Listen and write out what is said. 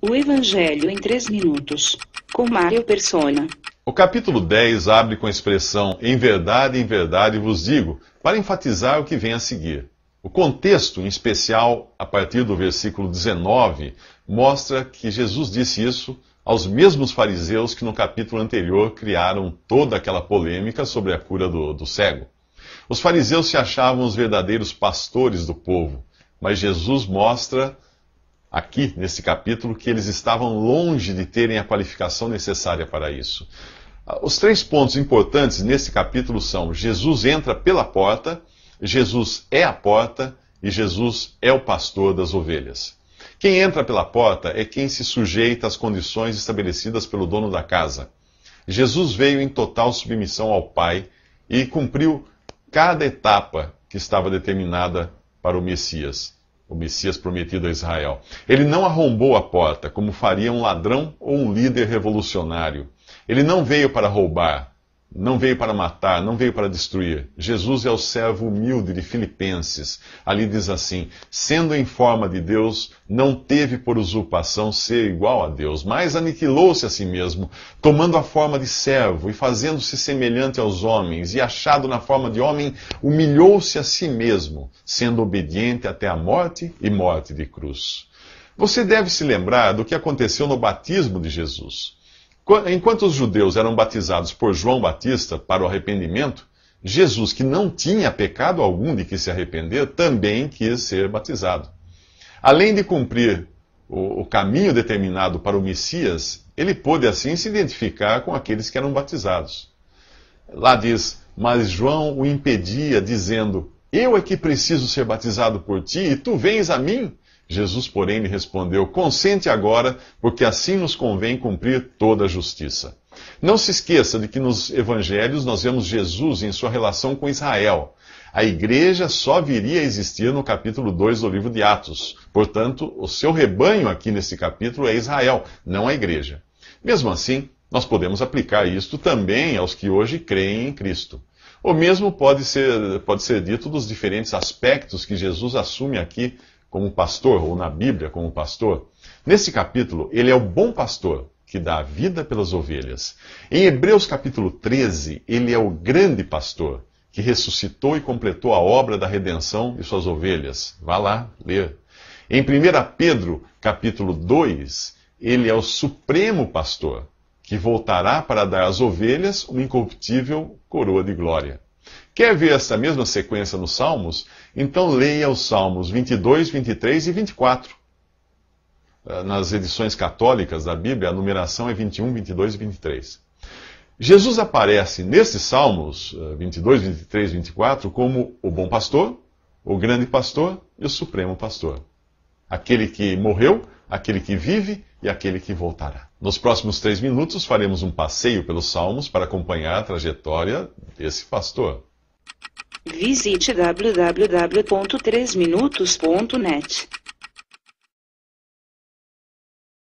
O Evangelho em 3 minutos, com Mário Persona. O capítulo 10 abre com a expressão em verdade vos digo, para enfatizar o que vem a seguir. O contexto, em especial a partir do versículo 19, mostra que Jesus disse isso aos mesmos fariseus que no capítulo anterior criaram toda aquela polêmica sobre a cura do cego. Os fariseus se achavam os verdadeiros pastores do povo, mas Jesus mostra aqui, nesse capítulo, que eles estavam longe de terem a qualificação necessária para isso. Os 3 pontos importantes nesse capítulo são: Jesus entra pela porta, Jesus é a porta e Jesus é o pastor das ovelhas. Quem entra pela porta é quem se sujeita às condições estabelecidas pelo dono da casa. Jesus veio em total submissão ao Pai e cumpriu cada etapa que estava determinada para o Messias prometido a Israel. Ele não arrombou a porta, como faria um ladrão ou um líder revolucionário. Ele não veio para roubar, não veio para matar, não veio para destruir. Jesus é o servo humilde de Filipenses. Ali diz assim: sendo em forma de Deus, não teve por usurpação ser igual a Deus, mas aniquilou-se a si mesmo, tomando a forma de servo e fazendo-se semelhante aos homens, e achado na forma de homem, humilhou-se a si mesmo, sendo obediente até a morte e morte de cruz. Você deve se lembrar do que aconteceu no batismo de Jesus. Enquanto os judeus eram batizados por João Batista para o arrependimento, Jesus, que não tinha pecado algum de que se arrepender, também quis ser batizado. Além de cumprir o caminho determinado para o Messias, ele pôde assim se identificar com aqueles que eram batizados. Lá diz: mas João o impedia, dizendo: eu é que preciso ser batizado por ti, e tu vens a mim? Jesus, porém, lhe respondeu: consente agora, porque assim nos convém cumprir toda a justiça. Não se esqueça de que nos evangelhos nós vemos Jesus em sua relação com Israel. A igreja só viria a existir no capítulo 2 do livro de Atos. Portanto, o seu rebanho aqui nesse capítulo é Israel, não a igreja. Mesmo assim, nós podemos aplicar isto também aos que hoje creem em Cristo. O mesmo pode ser dito dos diferentes aspectos que Jesus assume aqui como pastor, ou na Bíblia como pastor. Nesse capítulo, ele é o bom pastor, que dá a vida pelas ovelhas. Em Hebreus capítulo 13, ele é o grande pastor, que ressuscitou e completou a obra da redenção de suas ovelhas. Vá lá ler. Em 1 Pedro capítulo 2, ele é o supremo pastor, que voltará para dar às ovelhas uma incorruptível coroa de glória. Quer ver essa mesma sequência nos Salmos? Então leia os Salmos 22, 23 e 24. Nas edições católicas da Bíblia, a numeração é 21, 22 e 23. Jesus aparece nesses Salmos 22, 23 e 24 como o bom pastor, o grande pastor e o supremo pastor. Aquele que morreu, aquele que vive e aquele que voltará. Nos próximos 3 minutos faremos um passeio pelos Salmos para acompanhar a trajetória desse pastor. Visite www.3minutos.net.